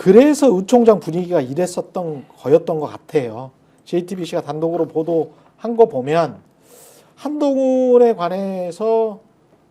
그래서 의총장 분위기가 이랬었던 거였던 것 같아요. JTBC가 단독으로 보도한 거 보면 한동훈에 관해서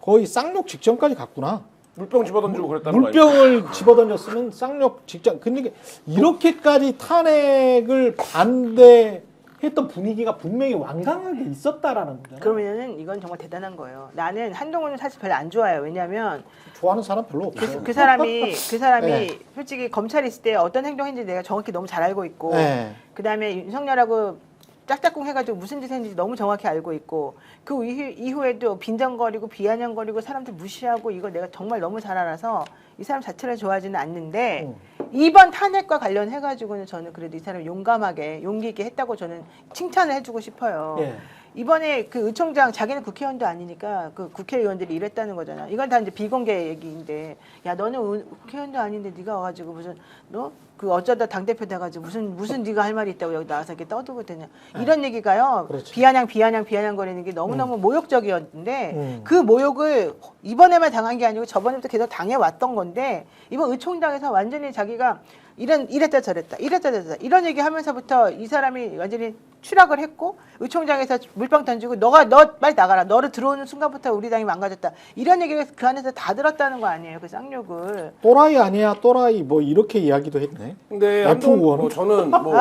거의 쌍욕 직전까지 갔구나. 물병 집어던지고 그랬다는 거 아니에요? 물병을 집어던졌으면 쌍욕 직전. 근데 이렇게까지 탄핵을 반대했던 분위기가 분명히 완강하게 있었다라는 거잖아요. 그러면은 이건 정말 대단한 거예요. 나는 한동훈은 사실 별로 안 좋아해요. 왜냐하면 좋아하는 사람 별로 없어요. 그 사람이 네. 솔직히 검찰에 있을 때 어떤 행동했는지 내가 정확히 너무 잘 알고 있고 네. 그다음에 윤석열하고 짝짝꿍 해가지고 무슨 짓 했는지 너무 정확히 알고 있고 그 이후에도 빈정거리고 비아냥거리고 사람들 무시하고 이거 내가 정말 너무 잘 알아서 이 사람 자체를 좋아하지는 않는데 이번 탄핵과 관련해가지고는 저는 그래도 이 사람이 용감하게 용기 있게 했다고 저는 칭찬을 해주고 싶어요. 예. 이번에 그 의총장 자기는 국회의원도 아니니까 그 국회의원들이 이랬다는 거잖아. 이건 다 이제 비공개 얘기인데 야 너는 국회의원도 아닌데 네가 와가지고 무슨 너 그 어쩌다 당 대표 돼가지고 무슨 네가 할 말이 있다고 여기 나와서 이렇게 떠들고 되냐 이런 얘기가요. 그렇죠. 비아냥 거리는 게 너무너무 모욕적이었는데 그 모욕을 이번에만 당한 게 아니고 저번에부터 계속 당해왔던 건데 이번 의총장에서 완전히 자기가 이랬다 저랬다 이런 얘기 하면서부터 이 사람이 완전히 추락을 했고 의총장에서 물병 던지고 너 빨리 나가라 너를 들어오는 순간부터 우리 당이 망가졌다 이런 얘기를 그 안에서 다 들었다는 거 아니에요 그 쌍욕을. 또라이 아니야 또라이 뭐 이렇게 이야기도 했네. 근데 F1은? 저는 뭐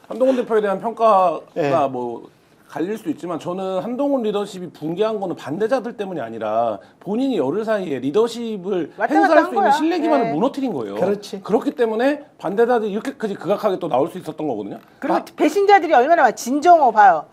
한동훈 대표에 대한 평가가 네. 뭐 갈릴 수 있지만 저는 한동훈 리더십이 붕괴한 거는 반대자들 때문이 아니라 본인이 열흘 사이에 리더십을 왔다 행사할 갔다 수 한 있는 거야. 신뢰 기반을 네. 무너뜨린 거예요. 그렇지. 그렇기 때문에 반대자들이 이렇게까지 극악하게 또 나올 수 있었던 거거든요. 그리고 배신자들이 얼마나 많아. 진정호 봐요.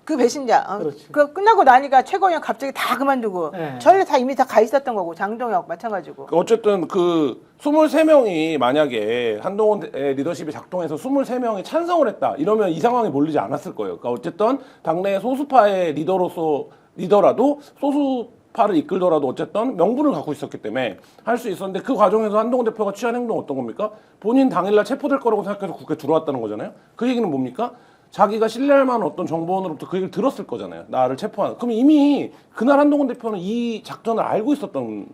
그 배신자. 그렇지. 그 끝나고 나니까 최고위원 갑자기 다 그만두고 네. 전에 다 이미 다 가 있었던 거고 장동혁 마찬가지고. 어쨌든 그 23명이 만약에 한동훈의 리더십이 작동해서 23명이 찬성을 했다 이러면 이 상황이 몰리지 않았을 거예요. 그러니까 어쨌든 당내 소수파의 리더라도 소수파를 이끌더라도 어쨌든 명분을 갖고 있었기 때문에 할 수 있었는데 그 과정에서 한동훈 대표가 취한 행동은 어떤 겁니까? 본인 당일날 체포될 거라고 생각해서 국회에 들어왔다는 거잖아요. 그 얘기는 뭡니까? 자기가 신뢰할 만한 어떤 정보원으로부터 그 얘기를 들었을 거잖아요. 나를 체포하는. 그럼 이미 그날 한동훈 대표는 이 작전을 알고 있었던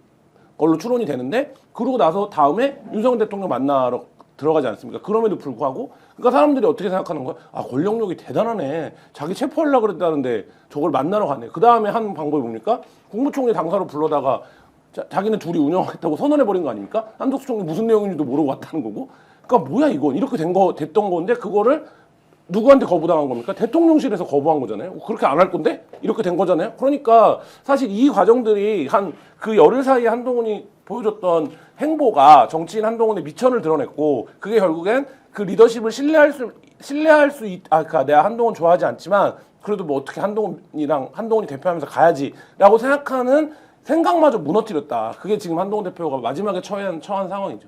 걸로 추론이 되는데 그러고 나서 다음에 윤석열 대통령 만나러 들어가지 않습니까? 그럼에도 불구하고 그러니까 사람들이 어떻게 생각하는 거야? 아 권력력이 대단하네. 자기 체포하려고 그랬다는데 저걸 만나러 가네. 그 다음에 한 방법이 뭡니까? 국무총리 당사로 불러다가 자기는 둘이 운영하겠다고 선언해버린 거 아닙니까? 한덕수 총리 무슨 내용인지도 모르고 왔다는 거고. 그러니까 뭐야 이건 이렇게 됐던 건데 그거를 누구한테 거부당한 겁니까? 대통령실에서 거부한 거잖아요. 그렇게 안 할 건데? 이렇게 된 거잖아요. 그러니까 사실 이 과정들이 그 열흘 사이에 한동훈이 보여줬던 행보가 정치인 한동훈의 미천을 드러냈고 그게 결국엔 그 리더십을 그러니까 내가 한동훈 좋아하지 않지만 그래도 뭐 어떻게 한동훈이 대표하면서 가야지라고 생각하는 생각마저 무너뜨렸다. 그게 지금 한동훈 대표가 마지막에 처한 상황이죠.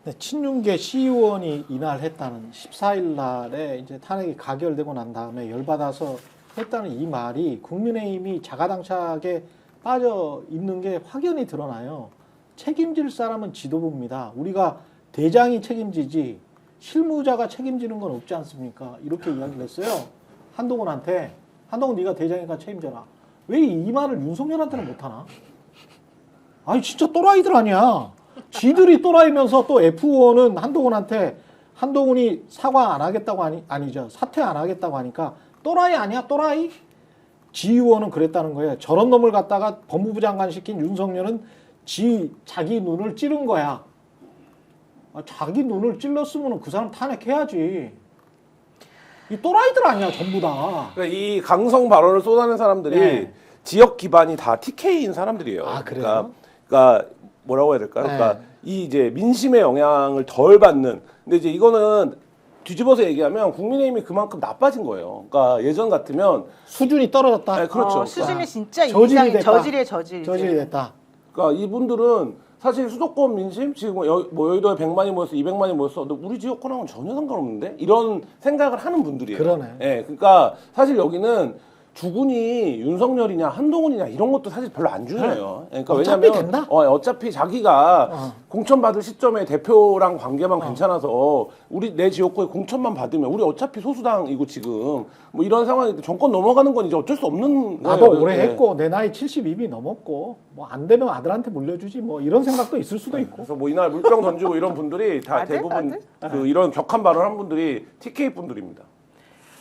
네, 친윤계 시의원이 이날 했다는 14일 날에 이제 탄핵이 가결되고 난 다음에 열받아서 했다는 이 말이 국민의힘이 자가당착에 빠져 있는 게 확연히 드러나요. 책임질 사람은 지도부입니다. 우리가 대장이 책임지지 실무자가 책임지는 건 없지 않습니까? 이렇게 이야기를 했어요. 한동훈한테. 한동훈 네가 대장이니까 책임져라. 왜 이 말을 윤석열한테는 못하나? 아니 진짜 또라이들 아니야. 지들이 또라이면서 또 F1은 한동훈한테 한동훈이 사과 안 하겠다고 아니죠. 사퇴 안 하겠다고 하니까 또라이 아니야 또라이? 지의원은 그랬다는 거예요. 저런 놈을 갖다가 법무부 장관 시킨 윤석열은 자기 눈을 찌른 거야. 자기 눈을 찔렀으면 그 사람 탄핵해야지. 이 또라이들 아니야 전부 다. 그러니까 이 강성 발언을 쏟아낸 사람들이 네. 지역 기반이 다 TK인 사람들이에요. 아, 그래요? 그러니까 뭐라고 해야 될까요? 네. 그러니까 이 이제 민심의 영향을 덜 받는. 근데 이제 이거는 뒤집어서 얘기하면 국민의힘이 그만큼 나빠진 거예요. 그러니까 예전 같으면 수준이 떨어졌다. 네, 그렇죠. 수준이 진짜 저질이 이상 됐다. 저질이에요 저질. 저질이 됐다. 그러니까 이분들은 사실 수도권 민심 지금 뭐 여의도에 100만이 모였어, 200만이 모였어. 근데 우리 지역 거랑은 전혀 상관없는데 이런 생각을 하는 분들이에요. 그러네. 예, 그러니까 사실 여기는 주군이 윤석열이냐 한동훈이냐 이런 것도 사실 별로 안 중요해요. 그러니까 어차피 왜냐면 된다? 어차피 자기가 공천 받을 시점에 대표랑 관계만 괜찮아서 내 지역구에 공천만 받으면 우리 어차피 소수당이고 지금 뭐 이런 상황인데 정권 넘어가는 건 이제 어쩔 수 없는 나도 거예요. 오래 예. 했고 내 나이 72이 넘었고 뭐 안 되면 아들한테 물려주지 뭐 이런 생각도 있을 수도 있고. 그래서 뭐 이날 물병 던지고 이런 분들이 다 아들? 대부분 아들? 그 이런 격한 발언한 분들이 TK 분들입니다.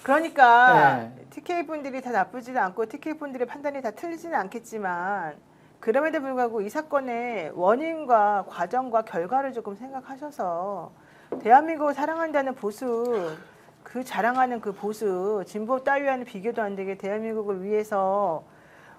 그러니까 네. TK 분들이 다 나쁘지는 않고 TK 분들의 판단이 다 틀리지는 않겠지만 그럼에도 불구하고 이 사건의 원인과 과정과 결과를 조금 생각하셔서 대한민국을 사랑한다는 보수 그 자랑하는 그 보수 진보 따위와는 비교도 안 되게 대한민국을 위해서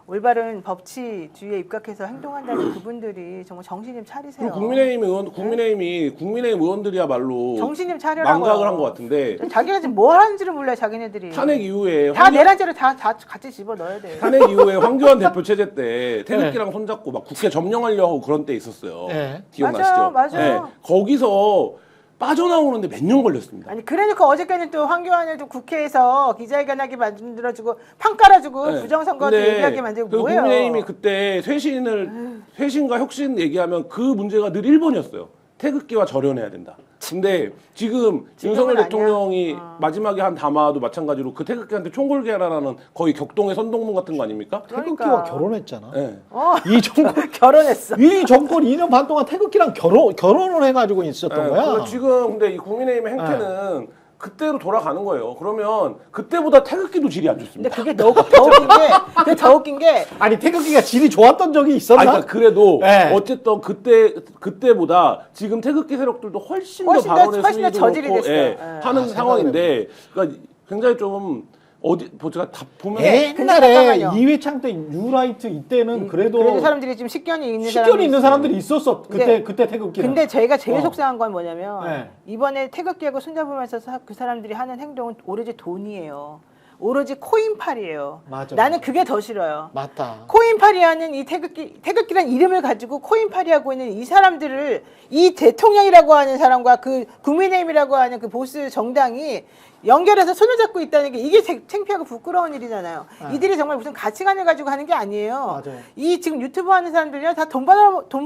올바른 법치주의에 입각해서 행동한다는 그분들이 정말 정신 좀 차리세요. 그리고 국민의힘 의원들이야말로 정신 좀 차려라고요. 망각을 한 것 같은데 자기가 지금 뭐 하는지를 몰라요. 자기네들이. 탄핵 이후에 다 내란죄를 다 같이 집어넣어야 돼요. 탄핵 이후에 황교안 대표 체제 때 태극기랑 손잡고 막 국회 점령하려고 그런 때 있었어요. 네. 기억나시죠? 맞아요. 거기서 빠져나오는데 몇 년 걸렸습니다. 아니 그래놓고 어저께는 또 황교안을 또 국회에서 기자회견하게 만들어주고 판 깔아주고 네. 부정선거도 근데 얘기하게 만들고 그 뭐예요? 국민의힘이 그때 쇄신과 혁신 얘기하면 그 문제가 늘 1번이었어요. 태극기와 절연해야 된다. 근데 지금 윤석열 아니야. 대통령이 마지막에 한 담화도 마찬가지로 그 태극기한테 총골게 하라는 거의 격동의 선동문 같은 거 아닙니까? 그러니까. 태극기와 결혼했잖아. 네. 이 정권 결혼했어. 이 정권 2년 반 동안 태극기랑 결혼을 해가지고 있었던 거야. 그래서 지금 근데 이 국민의힘의 행태는 그때로 돌아가는 거예요. 그러면 그때보다 태극기도 질이 안 근데 좋습니다. 그게 더 웃긴 게 아니 태극기가 질이 좋았던 적이 있었나? 아니, 그러니까 그래도 네. 어쨌든 그때보다 지금 태극기 세력들도 훨씬 더 훨씬 더- 발언의 훨씬 더 수위도 저질이 높고 됐어요. 예. 하는 아, 상황인데 그러니까 굉장히 좀 제가 다 보면 근데 옛날에 잠깐만요. 이회창 때 뉴라이트 이때는 그래도 사람들이 좀 식견이 있는 식견이 있는 있어요. 사람들이 있었어. 근데- 그때 태극기는. 근데 제가 제일 어. 속상한 건 뭐냐면 네. 이번에 태극기하고 손잡으면서 그 사람들이 하는 행동은 오로지 돈이에요. 오로지 코인팔이에요. 맞아, 나는 맞아. 그게 더 싫어요. 맞다. 코인팔이하는 이 태극기란 이름을 가지고 코인팔이하고 있는 이 사람들을 이 대통령이라고 하는 사람과 그 국민의힘이라고 하는 그 보수 정당이 연결해서 손을 잡고 있다는 게 이게 창피하고 부끄러운 일이잖아요. 네. 이들이 정말 무슨 가치관을 가지고 하는 게 아니에요. 맞아요. 이 지금 유튜브 하는 사람들이요 다 돈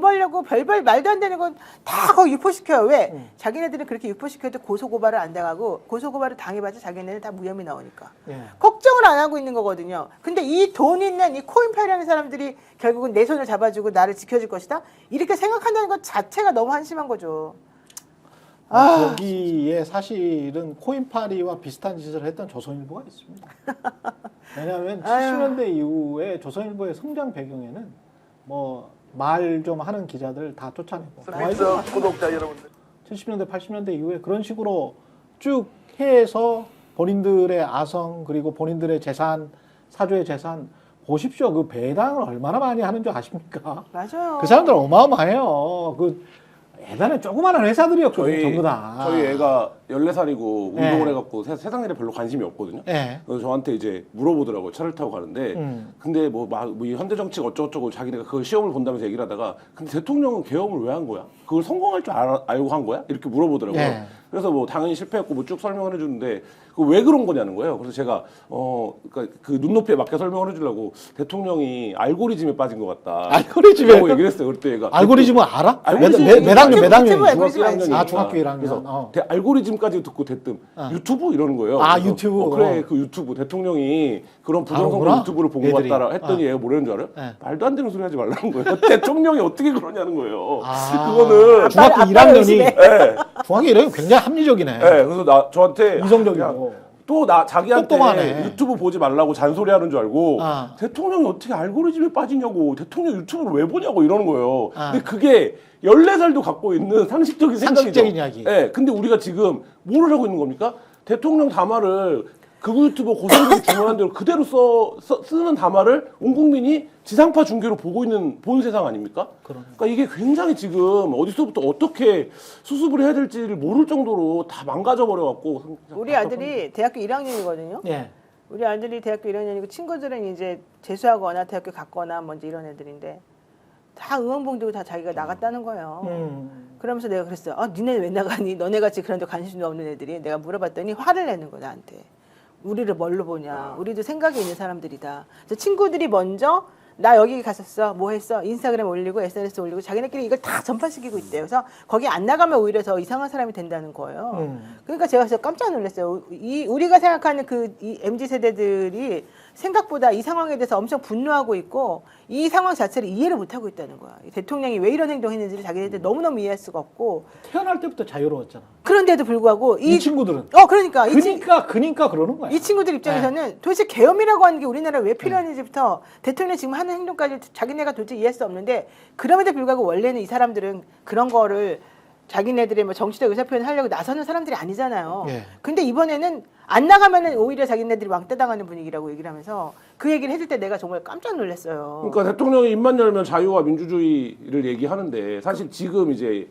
벌려고 별별 말도 안 되는 건 다 거기 유포시켜요. 왜? 자기네들은 그렇게 유포시켜도 고소고발을 안 당하고 고소고발을 당해봤자 자기네는 다 무혐의 나오니까. 예. 걱정을 안 하고 있는 거거든요. 근데 이 돈 있는 이 코인팔이라는 사람들이 결국은 내 손을 잡아주고 나를 지켜줄 것이다. 이렇게 생각한다는 것 자체가 너무 한심한 거죠. 거기에 사실은 코인파리와 비슷한 짓을 했던 조선일보가 있습니다. 왜냐하면 70년대 이후에 조선일보의 성장 배경에는 뭐 말 좀 하는 기자들 다 쫓아내고 구독자 여러분들 70년대 80년대 이후에 그런 식으로 쭉 해서 본인들의 아성 그리고 본인들의 재산 사조의 재산 보십시오. 그 배당을 얼마나 많이 하는 줄 아십니까? 맞아요. 그 사람들 어마어마해요. 그 예전에 조그마한 회사들이었거든요. 전부 다. 저희 애가 14살이고 네. 운동을 해갖고 세상 일에 별로 관심이 없거든요. 네. 그래서 저한테 이제 물어보더라고요. 차를 타고 가는데 근데 이 현대 정치가 어쩌고저쩌고 자기네가 그걸 시험을 본다면서 얘기를 하다가 근데 대통령은 계엄을 왜 한 거야? 그걸 성공할 줄 알고 한 거야? 이렇게 물어보더라고요. 네. 그래서 뭐 당연히 실패했고 뭐 쭉 설명을 해주는데 그 왜 그런 거냐는 거예요. 그래서 제가 그러니까 그 눈높이에 맞게 설명을 해주려고 대통령이 알고리즘에 빠진 것 같다. 알고리즘에 라고 얘기를 했어요. 그때 얘가 알고리즘은 알아? 알고리즘이 몇 학년 몇 학년? 유튜브 알고리즘 중학교 알지. 1학년이니까. 아, 중학교 1학년. 그래서 알고리즘까지 듣고 대뜸 유튜브 이러는 거예요. 아, 그래서 유튜브. 그래 그 유튜브 대통령이 그런 부정선거 다르구나, 유튜브를 본 것 애들이. 같다라 했더니 얘가 뭐라는 줄 알아요? 네. 말도 안 되는 소리 하지 말라는 거예요. 대통령이 어떻게 그러냐는 거예요. 아. 그거는 중학교 아빠를 1학년이 의심해. 예. 중학교 1학년 굉장히 합리적이네. 그래서 저한테 이성적이고. 또 자기한테 똑똑하네. 유튜브 보지 말라고 잔소리하는 줄 알고 아. 대통령이 어떻게 알고리즘에 빠지냐고 대통령 유튜브를 왜 보냐고 이러는 거예요. 아. 근데 그게 14살도 갖고 있는 상식적인 생각이죠. 상식적인 이야기. 네, 근데 우리가 지금 뭘 하고 있는 겁니까? 대통령 담화를 극우 유튜버 고성들이 주문한 대로 그대로 쓰는 담화를 온 국민이 지상파 중계로 본 세상 아닙니까? 그러니까 이게 굉장히 지금 어디서부터 어떻게 수습을 해야 될지를 모를 정도로 다 망가져 버려갖고 우리 아들이 대학교 1학년이거든요. 예. 우리 아들이 대학교 1학년이고 친구들은 이제 재수하거나 대학교 갔거나 먼저 이런 애들인데 다 응원봉 들고 다 자기가 나갔다는 거예요. 그러면서 내가 그랬어요. 니네 왜 나가니? 너네같이 그런 데 관심도 없는 애들이. 내가 물어봤더니 화를 내는 거야 나한테. 우리를 뭘로 보냐. 우리도 생각이 있는 사람들이다. 그래서 친구들이 먼저 나 여기 갔었어. 뭐 했어? 인스타그램 올리고 SNS 올리고 자기네끼리 이걸 다 전파시키고 있대요. 그래서 거기 안 나가면 오히려 더 이상한 사람이 된다는 거예요. 그러니까 제가 진짜 깜짝 놀랐어요. 우리가 생각하는 이 MZ 세대들이 생각보다 이 상황에 대해서 엄청 분노하고 있고 이 상황 자체를 이해를 못하고 있다는 거야. 이 대통령이 왜 이런 행동했는지를 자기네들 너무너무 이해할 수가 없고 태어날 때부터 자유로웠잖아. 그런데도 불구하고 이 친구들은. 그러니까 그러니까 그러는 거야. 이 친구들 입장에서는 도대체 계엄이라고 하는 게 우리나라에 왜 필요한지부터 대통령이 지금 하는 행동까지 자기네가 도대체 이해할 수 없는데 그럼에도 불구하고 원래는 이 사람들은 그런 거를 자기네들의 뭐 정치적 의사표현을 하려고 나서는 사람들이 아니잖아요. 예. 근데 이번에는 안 나가면은 오히려 자기네들이 왕따당하는 분위기라고 얘기를 하면서 그 얘기를 해줄 때 내가 정말 깜짝 놀랐어요. 그러니까 대통령이 입만 열면 자유와 민주주의를 얘기하는데 사실 지금 이제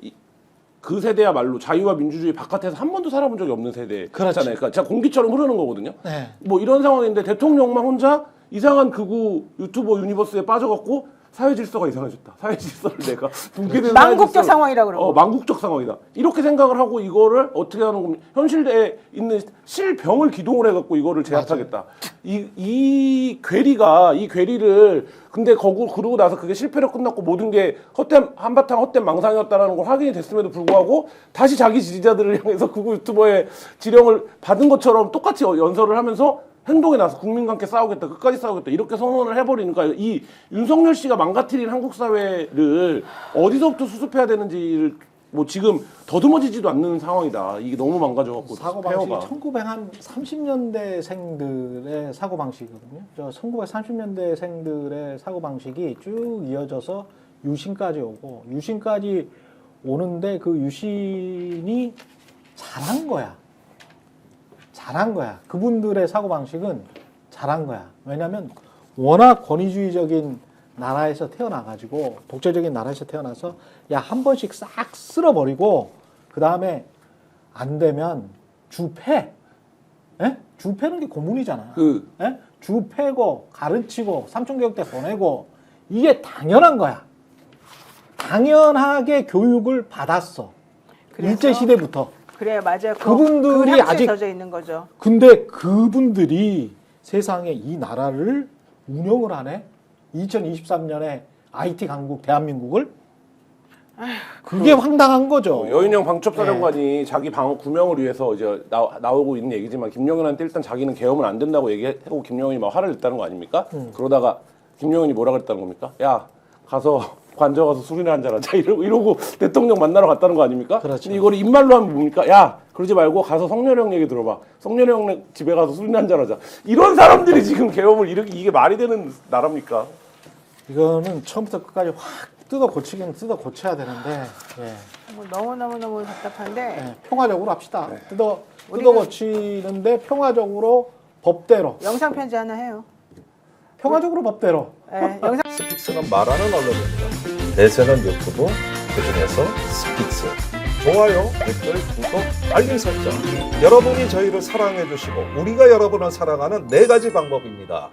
그 세대야말로 자유와 민주주의 바깥에서 한 번도 살아본 적이 없는 세대잖아요. 그렇지. 그러니까 진짜 공기처럼 흐르는 거거든요. 네. 뭐 이런 상황인데 대통령만 혼자 이상한 극우 유튜버 유니버스에 빠져갖고 사회 질서가 이상해졌다. 사회 질서를 내가 붕괴된 망국적 상황이라고 그러고. 망국적 상황이다. 이렇게 생각을 하고 이거를 어떻게 하는 겁니까? 현실에 있는 실병을 기동을 해갖고 이거를 제압하겠다. 이 괴리를 근데 그러고 나서 그게 실패로 끝났고 모든 게 한바탕 헛된 망상이었다라는 걸 확인이 됐음에도 불구하고 다시 자기 지지자들을 향해서 극우 유튜버의 지령을 받은 것처럼 똑같이 연설을 하면서 행동에 나서 국민과 함께 싸우겠다, 끝까지 싸우겠다 이렇게 선언을 해버리니까 이 윤석열 씨가 망가뜨린 한국 사회를 어디서부터 수습해야 되는지를 뭐 지금 더듬어지지도 않는 상황이다. 이게 너무 망가져갖고 사고 방식이 1930년대생들의 사고 방식이거든요. 저 1930년대생들의 사고 방식이 쭉 이어져서 유신까지 오고 유신까지 오는데 그 유신이 잘한 거야. 그분들의 사고방식은 잘한 거야. 왜냐하면 워낙 권위주의적인 나라에서 태어나가지고 독재적인 나라에서 태어나서 한 번씩 싹 쓸어버리고 그 다음에 안 되면 주 패. 주 패는 게 고문이잖아. 주 패고 가르치고 삼천교육대 보내고 이게 당연한 거야. 당연하게 교육을 받았어. 일제시대부터. 그래 맞아요. 그분들이 아직 젖어 있는 거죠. 근데 그분들이 세상에 이 나라를 운영을 하네. 2023년에 IT 강국 대한민국을 그게 황당한 거죠. 여인영 방첩사령관이 자기 방어 구명을 위해서 이제 나오고 있는 얘기지만 김용현한테 일단 자기는 계엄은 안 된다고 얘기하고 김용현이 막 화를 냈다는 거 아닙니까? 그러다가 김용현이 뭐라 그랬다는 겁니까? 야 가서 관저 가서 술이나 한잔 하자 이러고 대통령 만나러 갔다는 거 아닙니까? 그렇죠. 근데 이거를 입말로 하면 뭡니까? 야 그러지 말고 가서 성렬형 얘기 들어봐. 성렬형 집에 가서 술이나 한잔 하자. 이런 사람들이 지금 계엄을 이게 말이 되는 나라입니까? 이거는 처음부터 끝까지 확 뜯어 고쳐야 되는데 너무 답답한데 평화적으로 합시다. 뜯어 고치는데 평화적으로 법대로. 영상 편지 하나 해요. 평화적으로 법대로. 영상 스픽스는 말하는 언론입니다. 대세는 유튜브, 그중에서 스픽스. 좋아요, 댓글, 구독, 알림 설정. 여러분이 저희를 사랑해 주시고 우리가 여러분을 사랑하는 4가지 방법입니다.